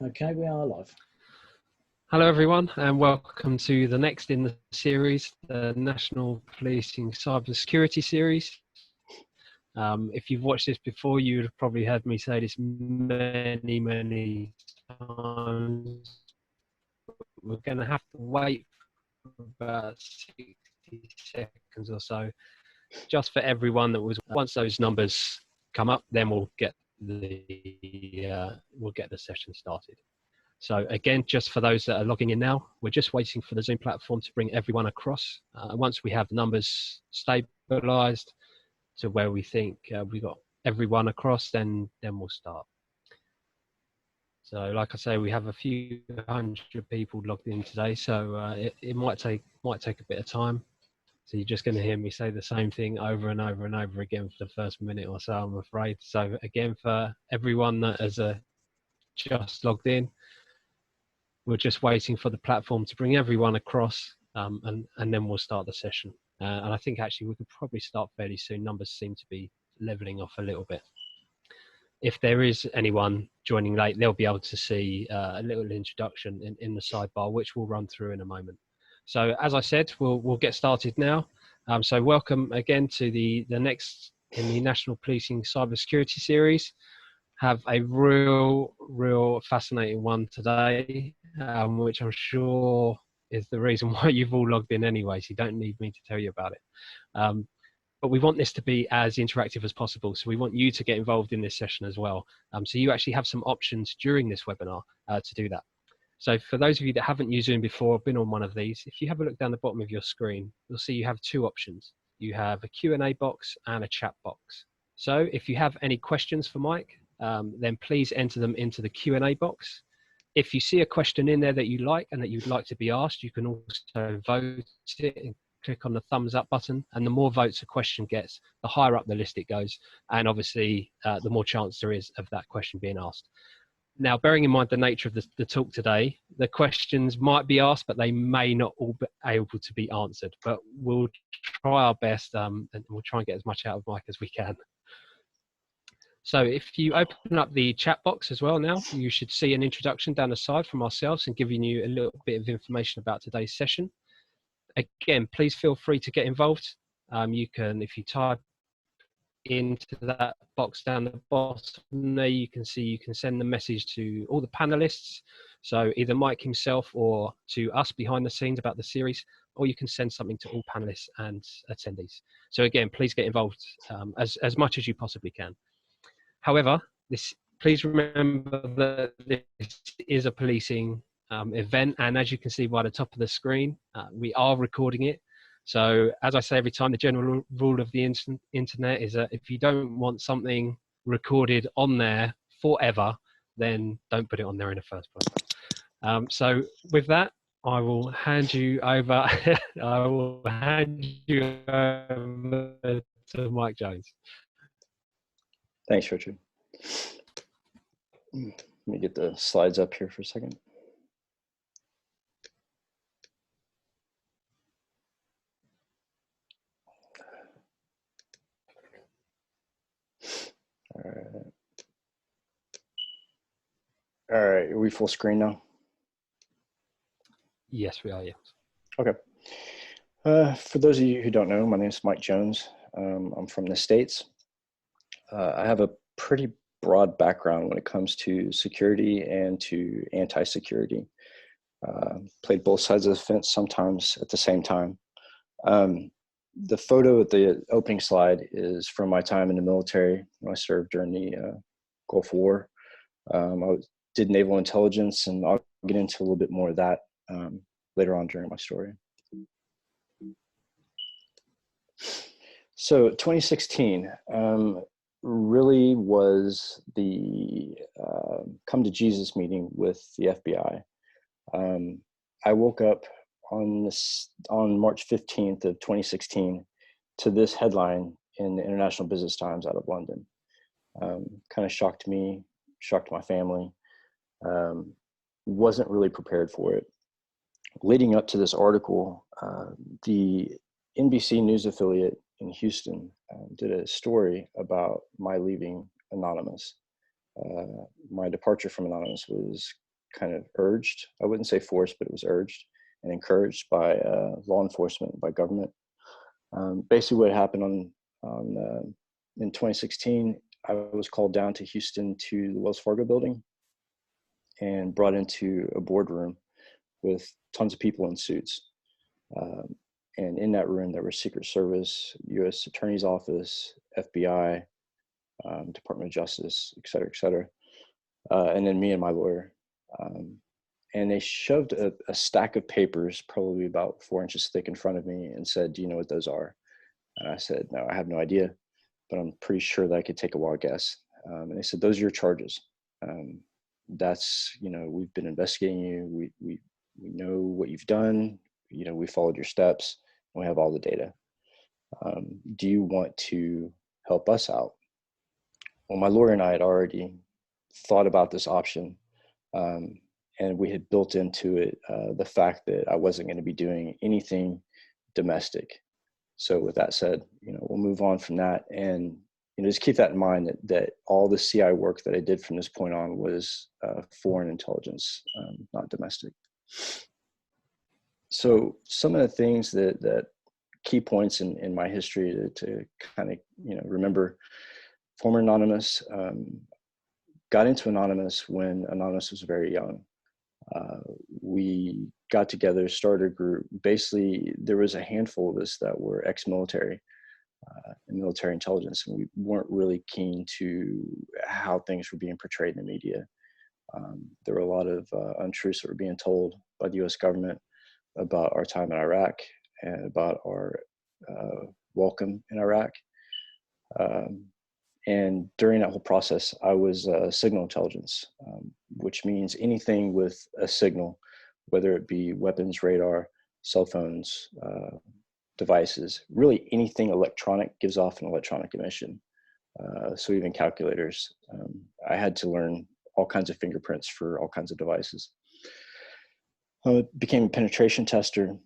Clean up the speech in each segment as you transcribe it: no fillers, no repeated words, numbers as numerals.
Okay, we are live. Hello everyone and welcome to the next in the series, the National Policing Cybersecurity series. If you've watched this before, you would have probably heard me say this many times. We're going to have to wait for about 60 seconds or so just for everyone that was. Once those numbers come up, then we'll get the session started. So again, just for those that are logging in now, we're just waiting for the Zoom platform to bring everyone across. Once we have the numbers stabilized to where we think we got everyone across, then we'll start. So like I say, we have a few hundred people logged in today, so it might take a bit of time. So you're just going to hear me say the same thing over and over and over again for the first minute or so, I'm afraid. So again, for everyone that has just logged in, we're just waiting for the platform to bring everyone across, and then we'll start the session. And I think actually we could probably start fairly soon. Numbers seem to be leveling off a little bit. If there is anyone joining late, they'll be able to see a little introduction in the sidebar, which we'll run through in a moment. So as I said, we'll get started now. So welcome again to the next in the National Policing Cybersecurity series. Have a real fascinating one today, which I'm sure is the reason why you've all logged in anyway, so you don't need me to tell you about it. But we want this to be as interactive as possible, so we want you to get involved in this session as well. So you actually have some options during this webinar to do that. So for those of you that haven't used Zoom before, been on one of these, if you have a look down the bottom of your screen, you'll see you have two options. You have a Q&A box and a chat box. So if you have any questions for Mike, then please enter them into the Q&A box. If you see a question in there that you like and that you'd like to be asked, you can also vote it and click on the thumbs up button. And the more votes a question gets, the higher up the list it goes. And obviously, the more chance there is of that question being asked. Now, bearing in mind the nature of the talk today, the questions might be asked, but they may not all be able to be answered. But we'll try our best, and we'll try and get as much out of Mike as we can. So if you open up the chat box as well now, you should see an introduction down the side from ourselves and giving you a little bit of information about today's session. Again, please feel free to get involved. You can, if you type into that box down the bottom there, you can see you can send the message to all the panelists. So either Mike himself or to us behind the scenes about the series, or you can send something to all panelists and attendees. So again, please get involved as much as you possibly can. However, please remember that this is a policing event, and as you can see by the top of the screen, we are recording it. So as I say every time, the general rule of the internet is that if you don't want something recorded on there forever, then don't put it on there in the first place. So with that, I will hand you over. I will hand you over to Mike Jones. Thanks, Richard. Let me get the slides up here for a second. All right, are we full screen now? Yes, we are, yes. Okay. For those of you who don't know, my name is Mike Jones. I'm from the States. I have a pretty broad background when it comes to security and to anti-security. Played both sides of the fence sometimes at the same time. The photo at the opening slide is from my time in the military when I served during the Gulf War. I did naval intelligence, and I'll get into a little bit more of that later on during my story. So 2016 really was the come to Jesus meeting with the FBI. I woke up on March 15th of 2016 to this headline in the International Business Times out of London. Kind of shocked me, shocked my family. Wasn't really prepared for it. Leading up to this article, the NBC News affiliate in Houston did a story about my leaving Anonymous. My departure from Anonymous was kind of urged. I wouldn't say forced, but it was urged and encouraged by law enforcement, by government. Basically, what happened in 2016, I was called down to Houston to the Wells Fargo building and brought into a boardroom with tons of people in suits. And in that room, there were Secret Service, U.S. Attorney's Office, FBI, Department of Justice, et cetera, et cetera. And then me and my lawyer. And they shoved a stack of papers, probably about 4 inches thick, in front of me and said, "Do you know what those are?" And I said, "No, I have no idea, but I'm pretty sure that I could take a wild guess." And they said, "Those are your charges. That's, we've been investigating you. We know what you've done. We followed your steps, and we have all the data. Do you want to help us out?" Well, my lawyer and I had already thought about this option, and we had built into it the fact that I wasn't going to be doing anything domestic. So with that said, we'll move on from that, and just keep that in mind that all the CI work that I did from this point on was foreign intelligence, not domestic. So some of the things that key points in my history to kind of remember: former Anonymous, got into Anonymous when Anonymous was very young. We got together, started a group. Basically, there was a handful of us that were ex-military and military intelligence, and we weren't really keen to how things were being portrayed in the media. There were a lot of untruths that were being told by the U.S. government about our time in Iraq and about our welcome in Iraq. And during that whole process, I was signal intelligence, which means anything with a signal, whether it be weapons, radar, cell phones, devices, really anything electronic gives off an electronic emission. So even calculators. I had to learn all kinds of fingerprints for all kinds of devices. I became a penetration tester.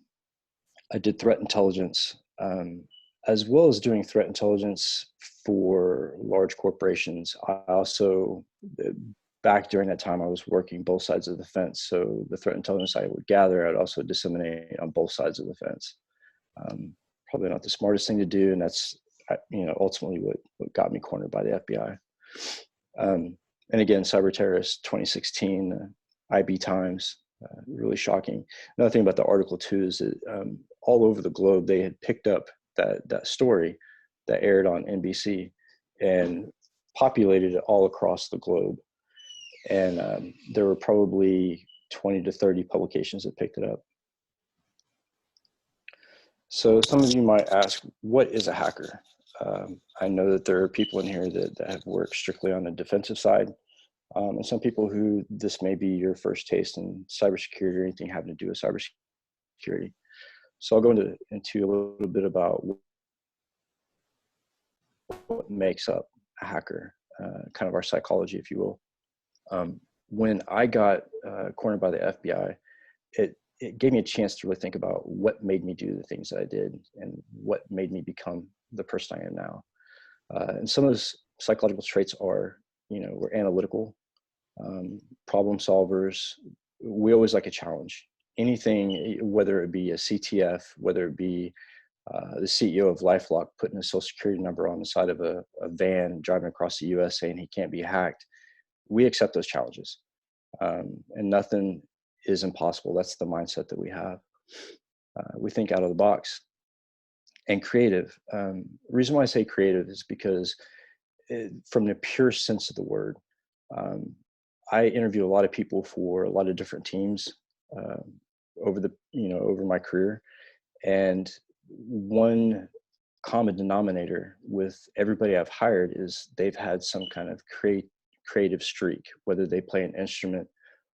I did threat intelligence, as well as doing threat intelligence for large corporations. I also, back during that time, I was working both sides of the fence. So the threat intelligence I would gather, I'd also disseminate on both sides of the fence. Probably not the smartest thing to do, and that's ultimately what got me cornered by the FBI. And again, cyber terrorist 2016, IB Times, really shocking. Another thing about the article too is that all over the globe they had picked up that story that aired on NBC and populated it all across the globe. And there were probably 20 to 30 publications that picked it up. So some of you might ask, what is a hacker? I know that there are people in here that have worked strictly on the defensive side, and some people who this may be your first taste in cybersecurity or anything having to do with cybersecurity. So I'll go into a little bit about what makes up a hacker, kind of our psychology, if you will. When I got cornered by the FBI, it gave me a chance to really think about what made me do the things that I did and what made me become the person I am now. And some of those psychological traits are, we're analytical, problem solvers. We always like a challenge. Anything, whether it be a CTF, whether it be the CEO of LifeLock putting a social security number on the side of a van driving across the US saying he can't be hacked, we accept those challenges. And nothing is impossible. That's the mindset that we have. We think out of the box. And creative. The reason why I say creative is because from the pure sense of the word, I interview a lot of people for a lot of different teams over my career. And one common denominator with everybody I've hired is they've had some kind of creative streak, whether they play an instrument,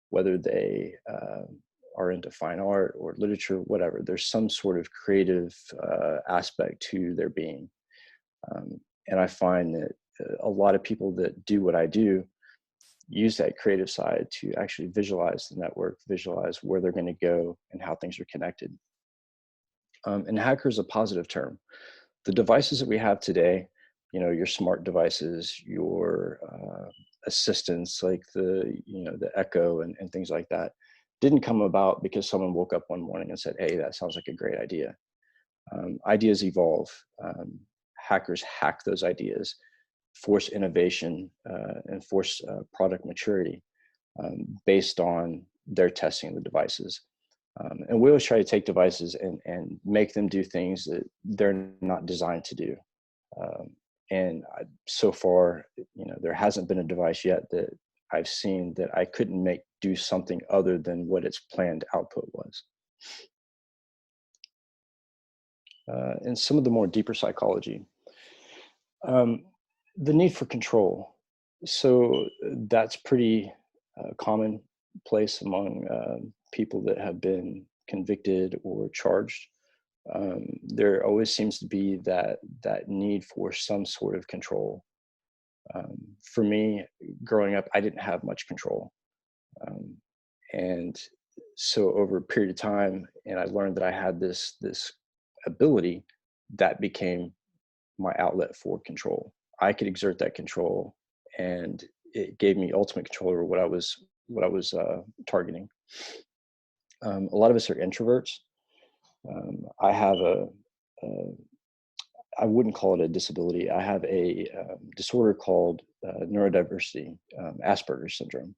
whether they are into fine art or literature, whatever. There's some sort of creative aspect to their being. And I find that a lot of people that do what I do use that creative side to actually visualize the network, visualize where they're going to go and how things are connected. And hacker is a positive term. The devices that we have today, your smart devices, your assistants like the Echo and things like that didn't come about because someone woke up one morning and said, "Hey, that sounds like a great idea." Ideas evolve. Hackers hack those ideas, force innovation, and force product maturity based on their testing of the devices. And we always try to take devices and make them do things that they're not designed to do. So far, there hasn't been a device yet that I've seen that I couldn't make do something other than what its planned output was. And some of the more deeper psychology, the need for control. So that's pretty commonplace among people that have been convicted or charged. There always seems to be that need for some sort of control. For me, growing up, I didn't have much control, and so over a period of time, and I learned that I had this ability that became my outlet for control. I could exert that control, and it gave me ultimate control over what I was targeting. A lot of us are introverts. I have a I wouldn't call it a disability. I have a disorder called neurodiversity, Asperger's syndrome.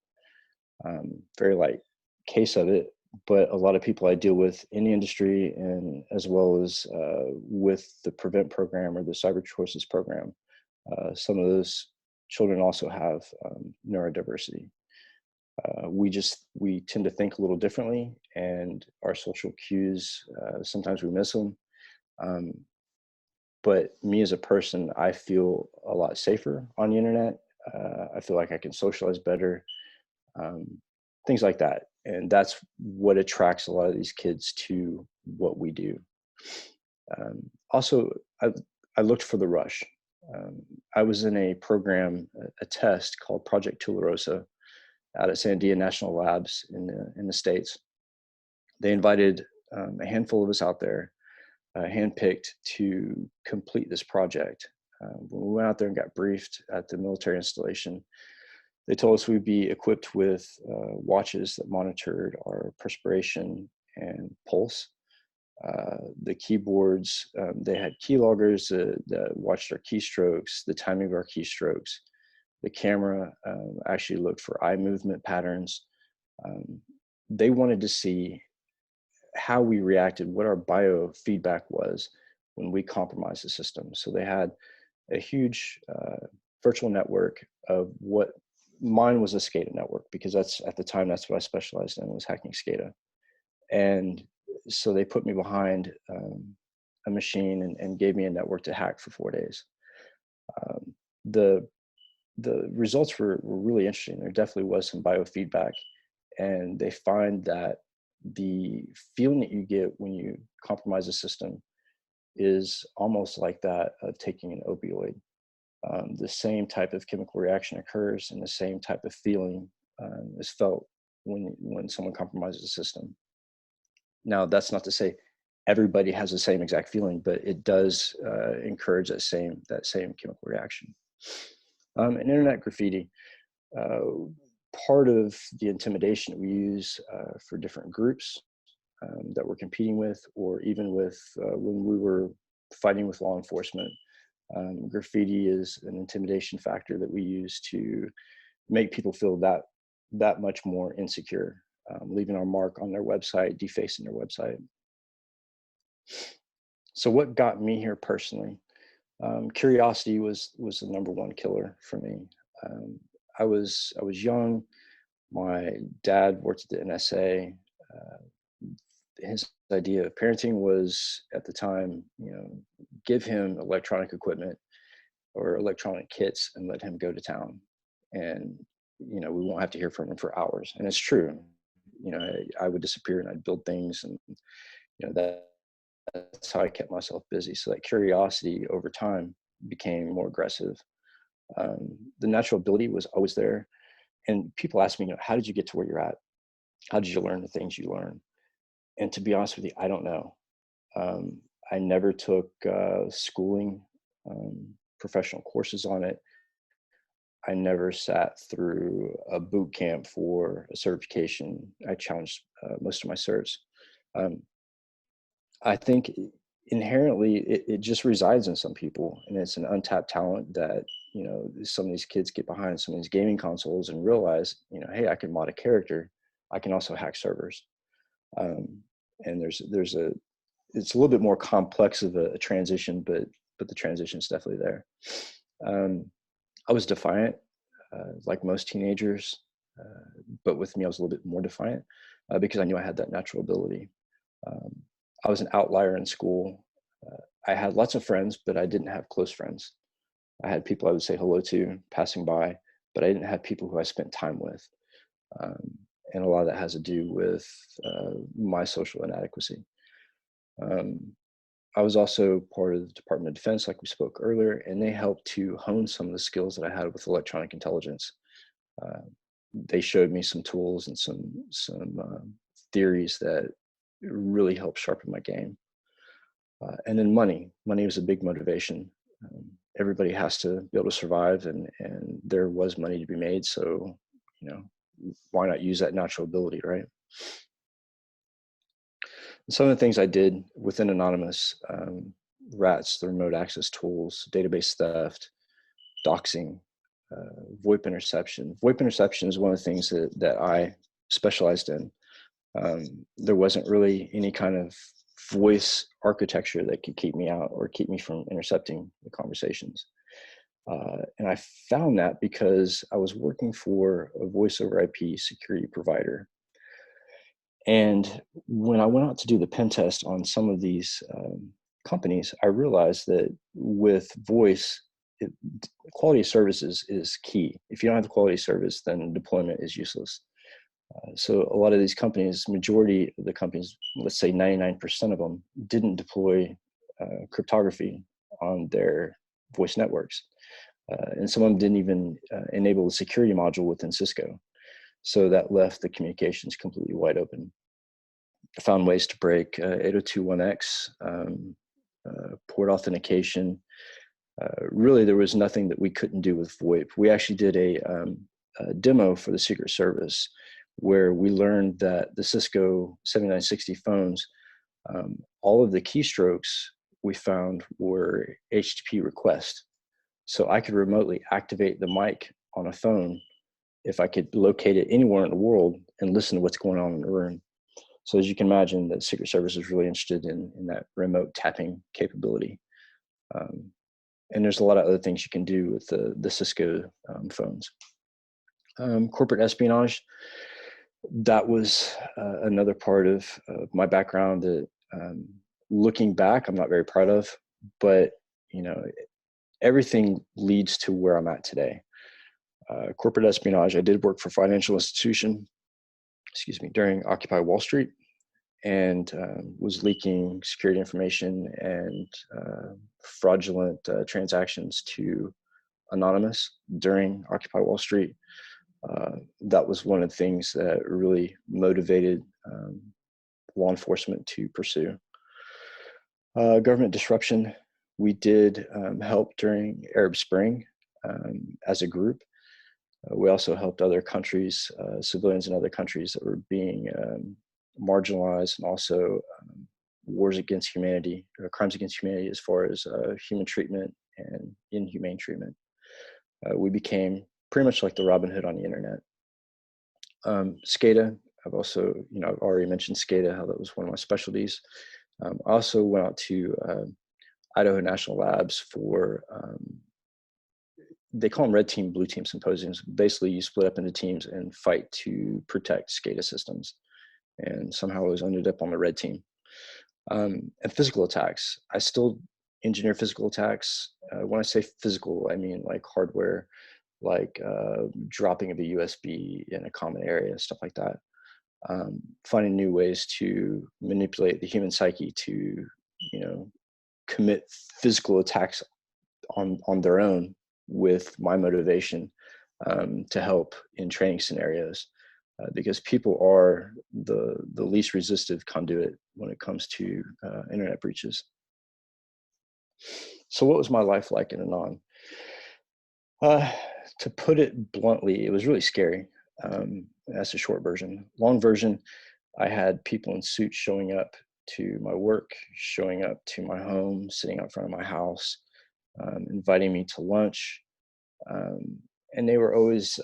Very light case of it, but a lot of people I deal with in the industry, and as well as with the Prevent program or the Cyber Choices program, some of those children also have neurodiversity. We tend to think a little differently, and our social cues, sometimes we miss them. Um, but me as a person, I feel a lot safer on the internet. I feel like I can socialize better, um, things like that. And that's what attracts a lot of these kids to what we do. Also, I looked for the rush. I was in a program, a test called Project Tularosa out at Sandia National Labs in the States. They invited a handful of us out there, handpicked to complete this project. When we went out there and got briefed at the military installation, they told us we'd be equipped with watches that monitored our perspiration and pulse. The keyboards, they had keyloggers that watched our keystrokes, the timing of our keystrokes. The camera actually looked for eye movement patterns. They wanted to see how we reacted, what our biofeedback was when we compromised the system. So they had a huge virtual network of what mine was a SCADA network, because that's at the time that's what I specialized in, was hacking SCADA. And so they put me behind a machine and gave me a network to hack for 4 days. The results were really interesting. There definitely was some biofeedback, and they find that the feeling that you get when you compromise a system is almost like that of taking an opioid. The same type of chemical reaction occurs, and the same type of feeling is felt when someone compromises a system. Now, that's not to say everybody has the same exact feeling, but it does encourage that same chemical reaction. And internet graffiti, part of the intimidation that we use for different groups that we're competing with, or even with when we were fighting with law enforcement. Graffiti is an intimidation factor that we use to make people feel that much more insecure, leaving our mark on their website, defacing their website. So what got me here personally? Curiosity was the number one killer for me. I was young. My dad worked at the NSA. His idea of parenting was, at the time, give him electronic equipment or electronic kits and let him go to town, and we won't have to hear from him for hours. And it's true. I would disappear and I'd build things, and that's how I kept myself busy. So that curiosity over time became more aggressive. The natural ability was always there, and people ask me, how did you get to where you're at? How did you learn the things you learn? And to be honest with you, I don't know. I never took schooling, professional courses on it. I never sat through a boot camp for a certification. I challenged most of my certs. Um, I think inherently it just resides in some people, and it's an untapped talent that, you know, some of these kids get behind some of these gaming consoles and realize, you know, hey, I can mod a character. I can also hack servers. Um, and there's a it's a little bit more complex of a transition, but the transition is definitely there. I was defiant, like most teenagers, but with me, I was a little bit more defiant because I knew I had that natural ability. Um, I was an outlier in school. I had lots of friends, but I didn't have close friends. I had people I would say hello to passing by, but I didn't have people who I spent time with. Um, and a lot of that has to do with my social inadequacy. Um, I was also part of the Department of Defense, like we spoke earlier, and they helped to hone some of the skills that I had with electronic intelligence. Uh, they showed me some tools and some theories that really helped sharpen my game. And then money was a big motivation. Everybody has to be able to survive, and there was money to be made. So, you know, why not use that natural ability, right? Some of the things I did within Anonymous, RATs, the remote access tools, database theft, doxing, VoIP interception. VoIP interception is one of the things that I specialized in. There wasn't really any kind of voice architecture that could keep me out or keep me from intercepting the conversations. And I found that because I was working for a voice over IP security provider. And when I went out to do the pen test on some of these companies, I realized that with voice, quality of services is key. If you don't have the quality of service, then deployment is useless. So a lot of these companies, majority of the companies, let's say 99% of them, didn't deploy cryptography on their voice networks. And some of them didn't even enable the security module within Cisco. So that left the communications completely wide open. I found ways to break 802.1x, port authentication. Really, there was nothing that we couldn't do with VoIP. We actually did a demo for the Secret Service where we learned that the Cisco 7960 phones, all of the keystrokes we found were HTTP request. So I could remotely activate the mic on a phone if I could locate it anywhere in the world and listen to what's going on in the room. So as you can imagine, the Secret Service is really interested in that remote tapping capability. And there's a lot of other things you can do with the Cisco phones. Corporate espionage, that was another part of my background that looking back, I'm not very proud of, but you know, everything leads to where I'm at today. Corporate espionage, I did work for a financial institution, during Occupy Wall Street, and was leaking security information and fraudulent transactions to Anonymous during Occupy Wall Street. That was one of the things that really motivated law enforcement to pursue. Government disruption, we did help during Arab Spring as a group. We also helped other countries, civilians in other countries that were being marginalized, and also wars against humanity, or crimes against humanity as far as human treatment and inhumane treatment. We became pretty much like the Robin Hood on the internet. SCADA, I've also, I've already mentioned SCADA, how that was one of my specialties. I also went out to Idaho National Labs for, they call them red team, blue team symposiums. Basically, you split up into teams and fight to protect SCADA systems. And somehow I was ended up on the red team. And physical attacks. I still engineer physical attacks. When I say physical, I mean like hardware, like dropping of a USB in a common area, stuff like that. Finding new ways to manipulate the human psyche to, commit physical attacks on their own with my motivation to help in training scenarios. Because people are the least resistive conduit when it comes to internet breaches. So what was my life like in Anon? Uh, to put it bluntly, it was really scary. That's a short version. Long version, I had people in suits showing up to my work, showing up to my home, sitting out front of my house, inviting me to lunch. Um, and they were always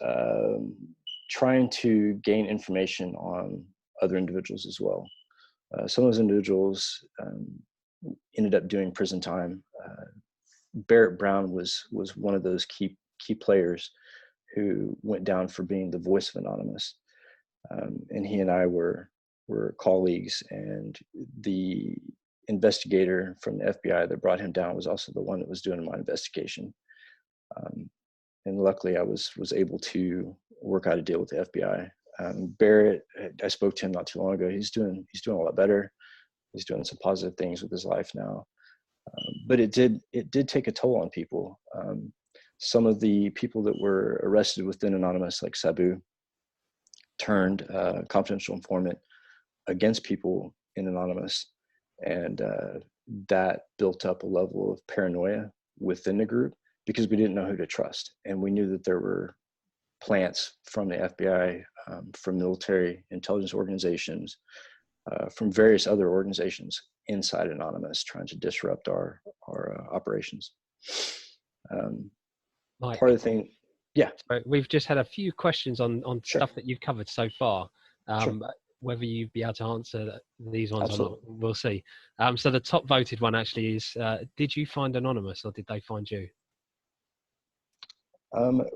trying to gain information on other individuals as well. Some of those individuals ended up doing prison time. Barrett Brown was one of those key players who went down for being the voice of Anonymous, and he and I were colleagues. And the investigator from the FBI that brought him down was also the one that was doing my investigation. And luckily, I was able to work out a deal with the FBI. Barrett, I spoke to him not too long ago. He's doing a lot better. He's doing some positive things with his life now. But it did take a toll on people. Some of the people that were arrested within Anonymous, like Sabu, turned confidential informant against people in Anonymous, and that built up a level of paranoia within the group because we didn't know who to trust, and we knew that there were plants from the FBI, from military intelligence organizations, from various other organizations inside Anonymous trying to disrupt our operations. Mike, Part of the thing, yeah. so we've just had a few questions on Sure. stuff that you've covered so far. Sure. Whether you'd be able to answer these ones Absolutely. or not, we'll see. So the top voted one actually is, did you find Anonymous or did they find you?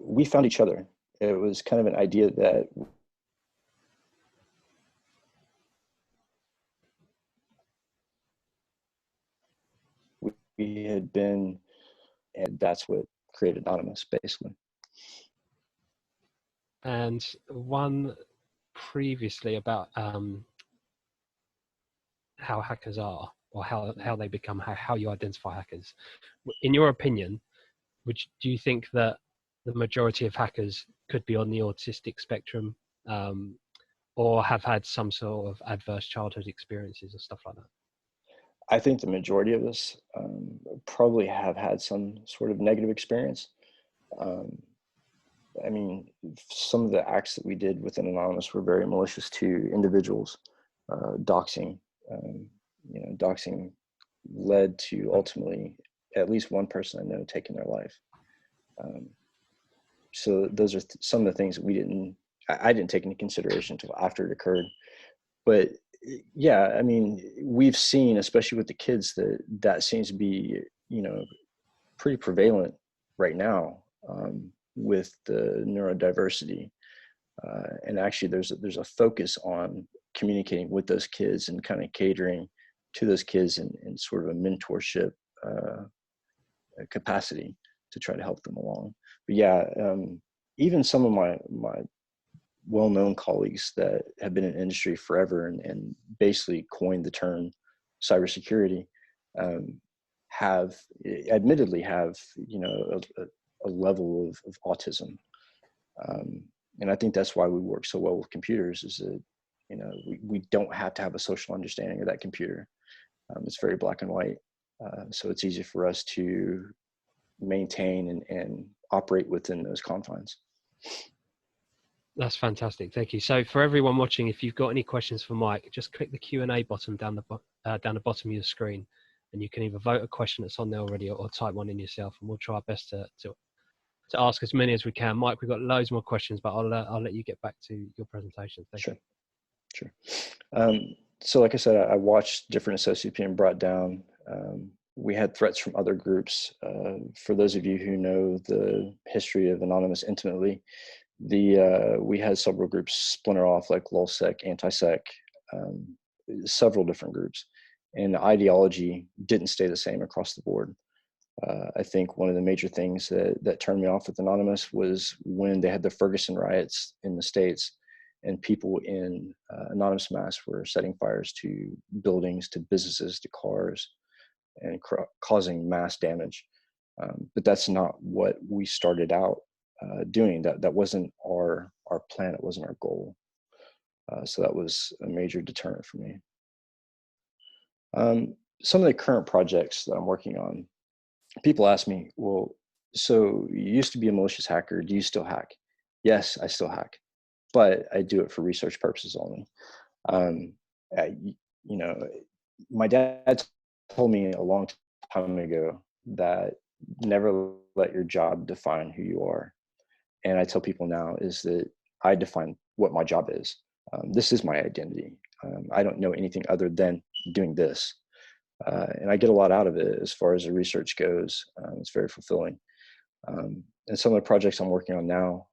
We found each other. It was kind of an idea that we had been, and that's what created Anonymous, basically. And one previously about how hackers are, or how they become, how you identify hackers. In your opinion, do you think that the majority of hackers could be on the autistic spectrum, or have had some sort of adverse childhood experiences or stuff like that? I think the majority of us probably have had some sort of negative experience. I mean, some of the acts that we did within Anonymous were very malicious to individuals. Doxing, doxing led to ultimately at least one person I know taking their life. So those are some of the things that I didn't take into consideration until after it occurred. But yeah, I mean, we've seen, especially with the kids, that seems to be, pretty prevalent right now, with the neurodiversity. And actually there's a focus on communicating with those kids and kind of catering to those kids in sort of a mentorship capacity to try to help them along. But yeah, even some of my well-known colleagues that have been in industry forever and basically coined the term cybersecurity, admittedly have a level of autism. And I think that's why we work so well with computers, is that we don't have to have a social understanding of that computer. It's very black and white, so it's easy for us to maintain and operate within those confines. That's fantastic. Thank you. So for everyone watching, if you've got any questions for Mike, just click the Q&A button down the bottom of your screen, and you can either vote a question that's on there already or type one in yourself, and we'll try our best to ask as many as we can. Mike, we've got loads more questions, but I'll let you get back to your presentation. Thank you. Sure. So like I said, I watched different associates being brought down. We had threats from other groups. For those of you who know the history of Anonymous intimately, we had several groups splinter off, like LulzSec, AntiSec, several different groups, and the ideology didn't stay the same across the board. I think one of the major things that turned me off with Anonymous was when they had the Ferguson riots in the States, and people in Anonymous Mass were setting fires to buildings, to businesses, to cars, and causing mass damage. But that's not what we started out doing. That wasn't our plan. It wasn't our goal. So that was a major deterrent for me. Some of the current projects that I'm working on, people ask me, well, So you used to be a malicious hacker. Do you still hack? Yes, I still hack, but I do it for research purposes only. Um, you know, my dad told me a long time ago that never let your job define who you are. And I tell people now is that I define what my job is. This is my identity. I don't know anything other than doing this. And I get a lot out of it as far as the research goes. It's very fulfilling. And some of the projects I'm working on now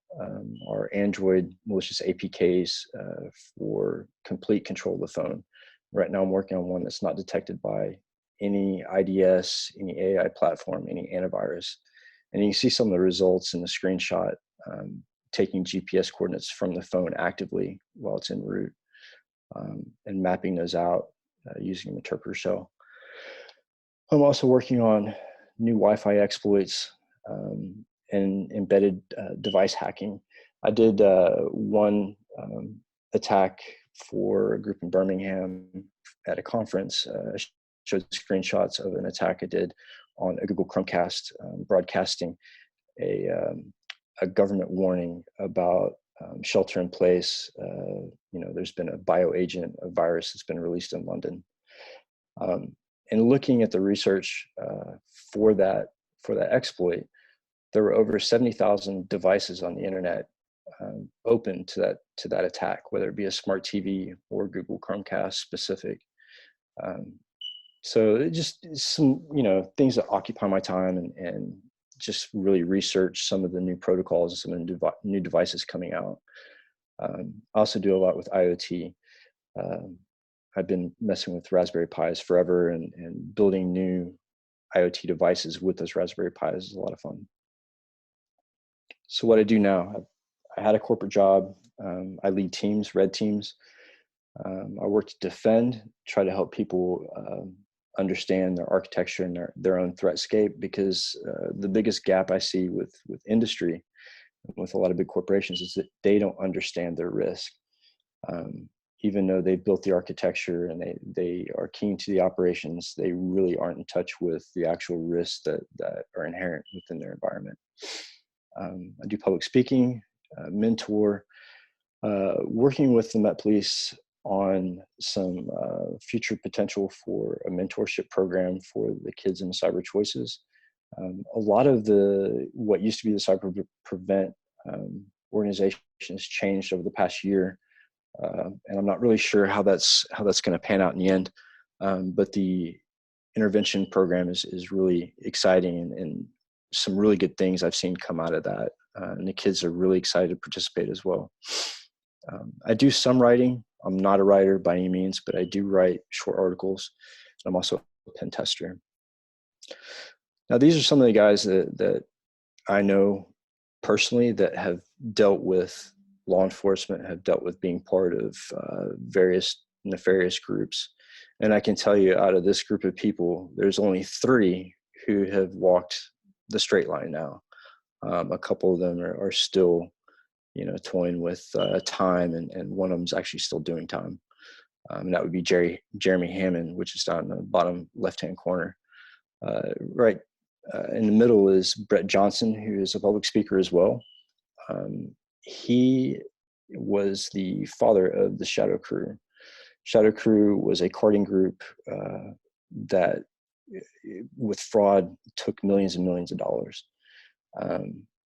are Android malicious APKs for complete control of the phone. Right now, I'm working on one that's not detected by any IDS, any AI platform, any antivirus. And you can see some of the results in the screenshot, taking GPS coordinates from the phone actively while it's en route, and mapping those out using an interpreter shell. I'm also working on new Wi-Fi exploits and embedded device hacking. I did one attack for a group in Birmingham at a conference. Showed screenshots of an attack I did on a Google Chromecast, broadcasting a government warning about shelter in place. There's been a bioagent, a virus that's been released in London. And looking at the research for that exploit, there were over 70,000 devices on the internet open to that attack, whether it be a smart TV or Google Chromecast specific. So it just some things that occupy my time, and just really research some of the new protocols and some of the new devices coming out. I also do a lot with IoT. I've been messing with Raspberry Pis forever, and building new IoT devices with those Raspberry Pis is a lot of fun. So what I do now, I had a corporate job. I lead teams, red teams. I work to defend, try to help people understand their architecture and their own threatscape, because the biggest gap I see with industry, with a lot of big corporations, is that they don't understand their risk. Even though they've built the architecture and they are keen to the operations, they really aren't in touch with the actual risks that are inherent within their environment. I do public speaking, mentor, working with the Met Police on some future potential for a mentorship program for the kids in the Cyber Choices. A lot of what used to be the Cyber Prevent organization has changed over the past year. And I'm not really sure how that's going to pan out in the end. But the intervention program is really exciting, and some really good things I've seen come out of that. And the kids are really excited to participate as well. I do some writing. I'm not a writer by any means, but I do write short articles. I'm also a pen tester. Now, these are some of the guys that I know personally that have dealt with law enforcement, have dealt with being part of various nefarious groups. And I can tell you, out of this group of people, there's only 3 who have walked the straight line now. A couple of them are still, toying with time, and one of them's actually still doing time. And that would be Jeremy Hammond, which is down in the bottom left-hand corner. Right in the middle is Brett Johnson, who is a public speaker as well. He was the father of the Shadow Crew. Shadow Crew was a carding group that, with fraud, took millions and millions of dollars.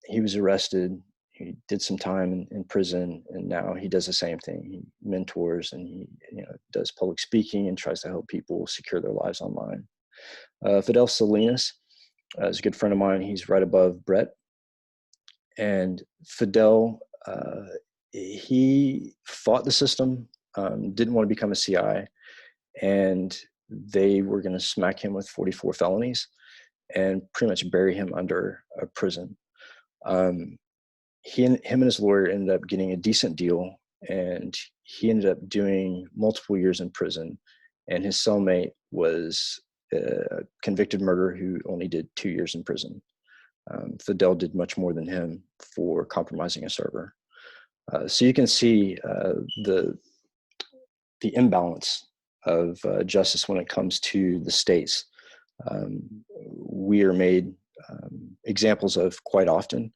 He was arrested. He did some time in prison, and now he does the same thing. He mentors, and he does public speaking and tries to help people secure their lives online. Fidel Salinas is a good friend of mine. He's right above Brett. And Fidel, he fought the system, didn't want to become a CI, and they were going to smack him with 44 felonies and pretty much bury him under a prison. Him and his lawyer ended up getting a decent deal, and he ended up doing multiple years in prison. And his cellmate was a convicted murderer who only did 2 years in prison. Fidel did much more than him for compromising a server. So you can see the imbalance of justice when it comes to the states. We are made examples of quite often.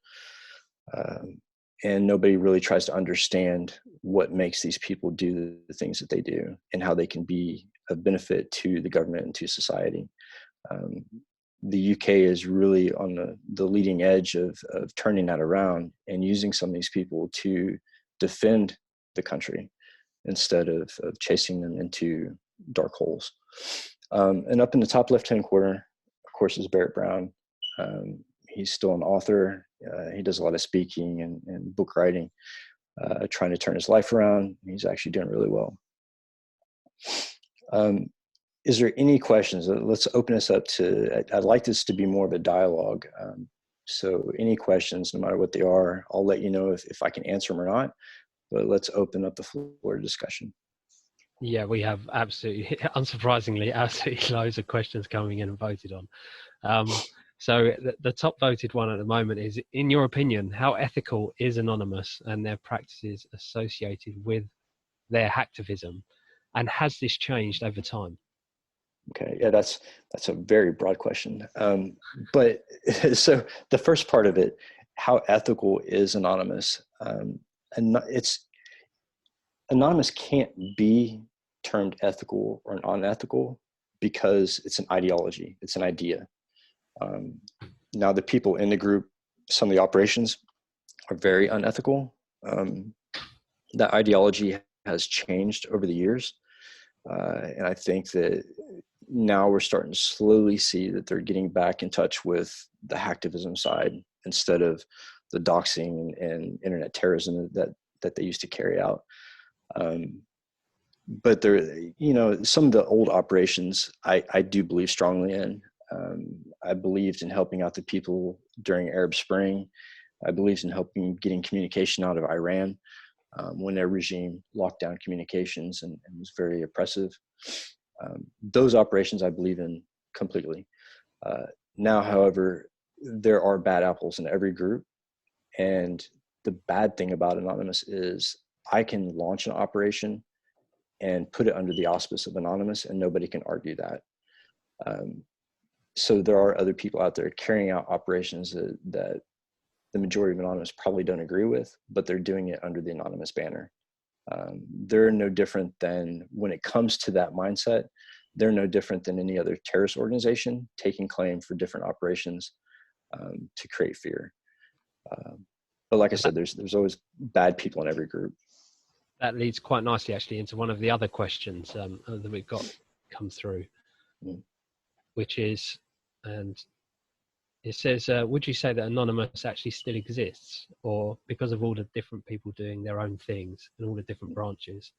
And nobody really tries to understand what makes these people do the things that they do and how they can be of benefit to the government and to society. The UK is really on the leading edge of turning that around and using some of these people to defend the country instead of chasing them into dark holes. And up in the top left-hand corner, of course, is Barrett Brown. He's still an author. He does a lot of speaking and book writing, trying to turn his life around. He's actually doing really well. Is there any questions? Let's open this up to, I'd like this to be more of a dialogue. So any questions, no matter what they are, I'll let you know if I can answer them or not, but let's open up the floor to discussion. Yeah, we have absolutely, unsurprisingly, absolutely loads of questions coming in and voted on. So the top voted one at the moment is, in your opinion, how ethical is Anonymous and their practices associated with their hacktivism? And has this changed over time? Okay, yeah, that's a very broad question. But so the first part of it, how ethical is Anonymous? And Anonymous can't be termed ethical or unethical because it's an ideology, it's an idea. Now the people in the group, some of the operations are very unethical. That ideology has changed over the years. And I think that now we're starting to slowly see that they're getting back in touch with the hacktivism side instead of the doxing and internet terrorism that they used to carry out. But there, some of the old operations I do believe strongly in. I believed in helping out the people during Arab Spring. I believed in getting communication out of Iran when their regime locked down communications and was very oppressive. Those operations I believe in completely. Now, however, there are bad apples in every group. And the bad thing about Anonymous is I can launch an operation and put it under the auspice of Anonymous and nobody can argue that. So there are other people out there carrying out operations that the majority of Anonymous probably don't agree with, but they're doing it under the Anonymous banner. They're no different than, when it comes to that mindset, they're no different than any other terrorist organization taking claim for different operations to create fear. But like I said, there's always bad people in every group. That leads quite nicely actually into one of the other questions that we've got come through, which is, and it says, would you say that Anonymous actually still exists, or because of all the different people doing their own things and all the different branches,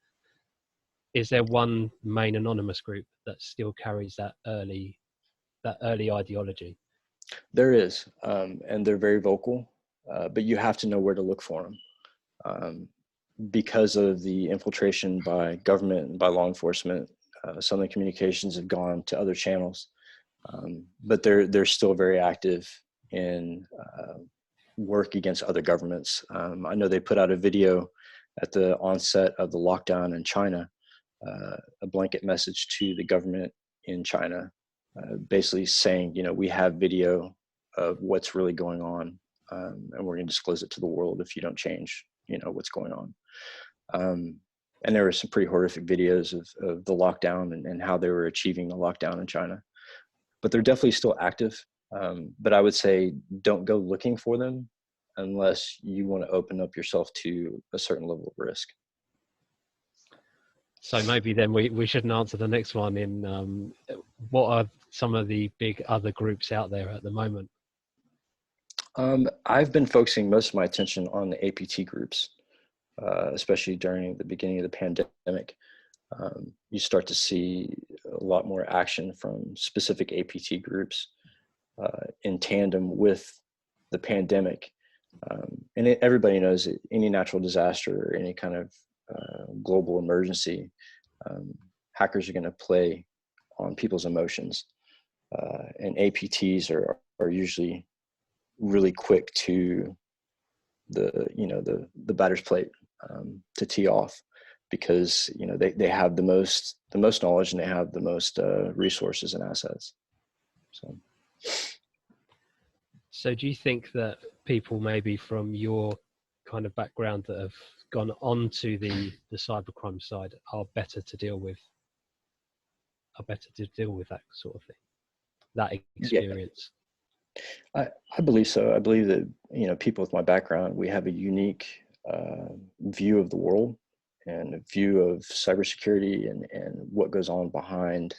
is there one main Anonymous group that still carries that early ideology? There is, and they're very vocal, but you have to know where to look for them. Because of the infiltration by government and by law enforcement, some of the communications have gone to other channels. But they're still very active in work against other governments. I know they put out a video at the onset of the lockdown in China, a blanket message to the government in China, basically saying, we have video of what's really going on, and we're going to disclose it to the world if you don't change, what's going on. And there were some pretty horrific videos of the lockdown and how they were achieving the lockdown in China. But they're definitely still active. But I would say don't go looking for them unless you want to open up yourself to a certain level of risk. So maybe then we shouldn't answer the next one in what are some of the big other groups out there at the moment? I've been focusing most of my attention on the APT groups, especially during the beginning of the pandemic. You start to see a lot more action from specific APT groups in tandem with the pandemic. And everybody knows that any natural disaster or any kind of global emergency, hackers are going to play on people's emotions. And APTs are usually really quick to the batter's plate to tee off, because they have the most knowledge and they have the most resources and assets. So So do you think that people maybe from your kind of background that have gone on to the cybercrime side are better to deal with, that sort of thing, that Yeah, experience? I believe so. I believe that, you know, people with my background, we have a unique view of the world and a view of cybersecurity and what goes on behind,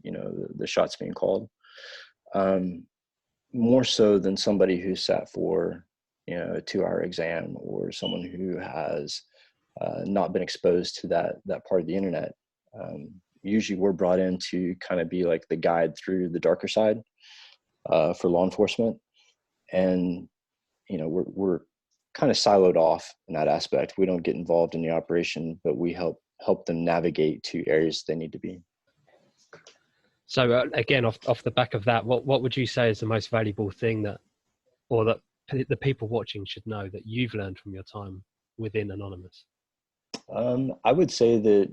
you know, the shots being called. Um, More so than somebody who sat for, you know, a 2-hour exam, or someone who has not been exposed to that part of the internet. Usually we're brought in to kind of be like the guide through the darker side for law enforcement. And, you know, we're kind of siloed off in that aspect. We don't get involved in the operation, but we help them navigate to areas they need to be. So again, off the back of that, what would you say is the most valuable thing that, or that the people watching should know that you've learned from your time within Anonymous? I would say that,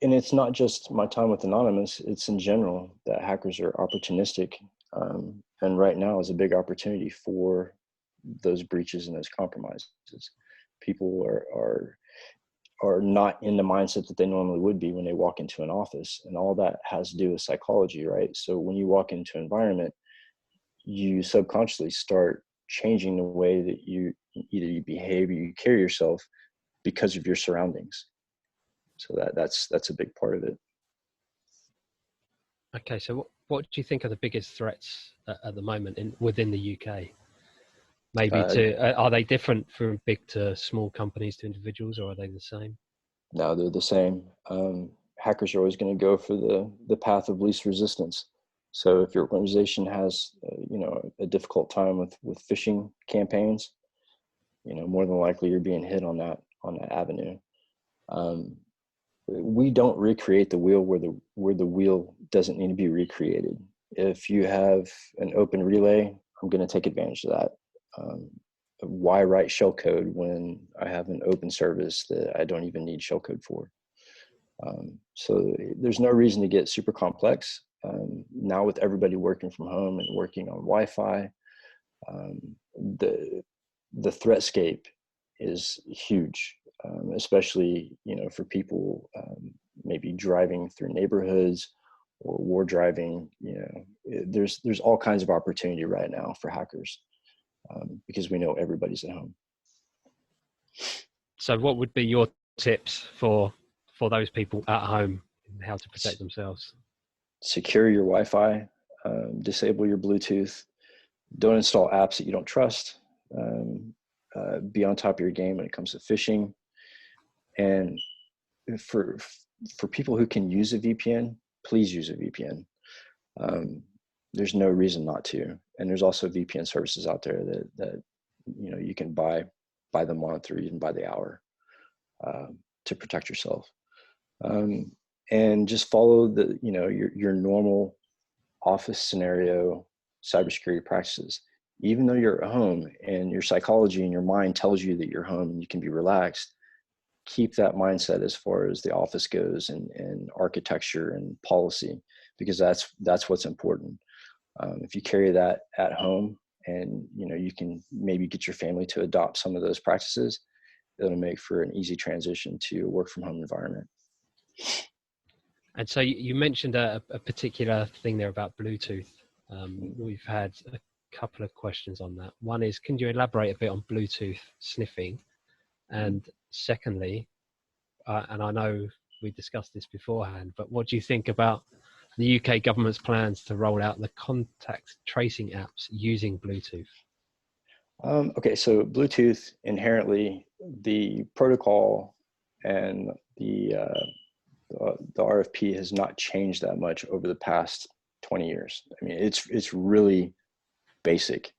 and it's not just my time with Anonymous, it's in general that hackers are opportunistic. And right now is a big opportunity for those breaches and those compromises. People are not in the mindset that they normally would be when they walk into an office, and all that has to do with psychology, right? So when you walk into an environment, you subconsciously start changing the way that you either you behave or you carry yourself because of your surroundings. So that's a big part of it. Okay, so what do you think are the biggest threats at the moment within the UK? Maybe Uh, are they different from big to small companies to individuals, or are they the same? no, they're the same. Hackers are always going to go for the path of least resistance. So if your organization has you know, a difficult time with phishing campaigns, you know, more than likely you're being hit on that avenue. Um, we don't recreate the wheel where the wheel doesn't need to be recreated. If you have an open relay, I'm going to take advantage of that. Why write shellcode when I have an open service that I don't even need shellcode for? So there's no reason to get super complex. Now with everybody working from home and working on Wi-Fi, um, the the threatscape is huge, especially, you know, for people maybe driving through neighborhoods or war driving. You know, there's all kinds of opportunity right now for hackers because we know everybody's at home. So what would be your tips for those people at home and how to protect themselves? Secure your Wi-Fi, disable your Bluetooth, don't install apps that you don't trust, um, be on top of your game when it comes to phishing. And for people who can use a VPN, please use a VPN. Um, there's no reason not to. And there's also VPN services out there that you know, you can buy by the month or even by the hour to protect yourself. Um, and just follow the, you know, your normal office scenario cybersecurity practices. Even though you're at home and your psychology and your mind tells you that you're home and you can be relaxed, keep that mindset as far as the office goes, and architecture and policy, because that's what's important. If you carry that at home, and you know, you can maybe get your family to adopt some of those practices, it'll make for an easy transition to a work from home environment. And so you mentioned a particular thing there about Bluetooth. We've had a couple of questions on that. One is, can you elaborate a bit on Bluetooth sniffing? And secondly, and I know we discussed this beforehand, but what do you think about the UK government's plans to roll out the contact tracing apps using Bluetooth? Okay, so Bluetooth inherently, the protocol and the RFP has not changed that much over the past 20 years. I mean, it's really basic.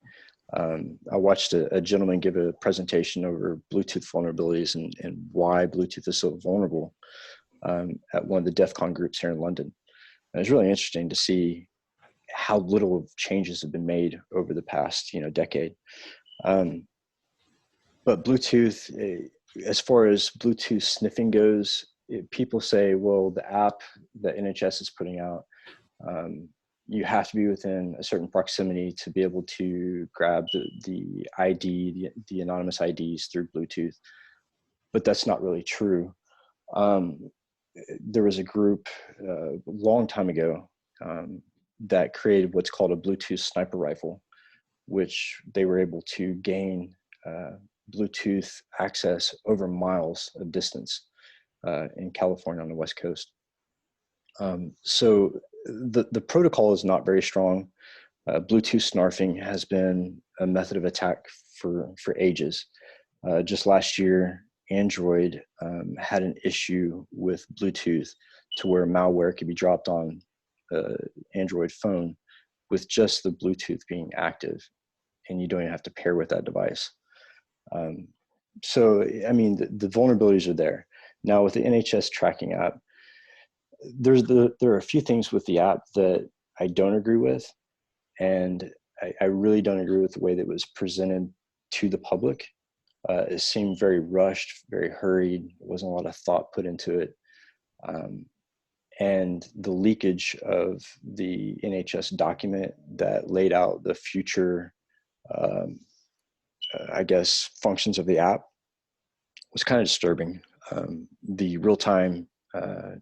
I watched a gentleman give a presentation over Bluetooth vulnerabilities and why Bluetooth is so vulnerable at one of the DEF CON groups here in London. And it was really interesting to see how little changes have been made over the past, you know, decade. But Bluetooth, as far as Bluetooth sniffing goes, people say, well, the app that NHS is putting out, you have to be within a certain proximity to be able to grab the ID, the anonymous IDs through Bluetooth. But that's not really true. There was a group a long time ago that created what's called a Bluetooth sniper rifle, which they were able to gain Bluetooth access over miles of distance in California on the West Coast. So the protocol is not very strong. Bluetooth snarfing has been a method of attack for ages. Just last year, Android had an issue with Bluetooth to where malware could be dropped on Android phone with just the Bluetooth being active, and you don't even have to pair with that device. So, I mean, the vulnerabilities are there. Now with the NHS tracking app, there are a few things with the app that I don't agree with, and I really don't agree with the way that it was presented to the public. It seemed very rushed, very hurried. There wasn't a lot of thought put into it. And the leakage of the NHS document that laid out the future, I guess, functions of the app was kind of disturbing. The real-time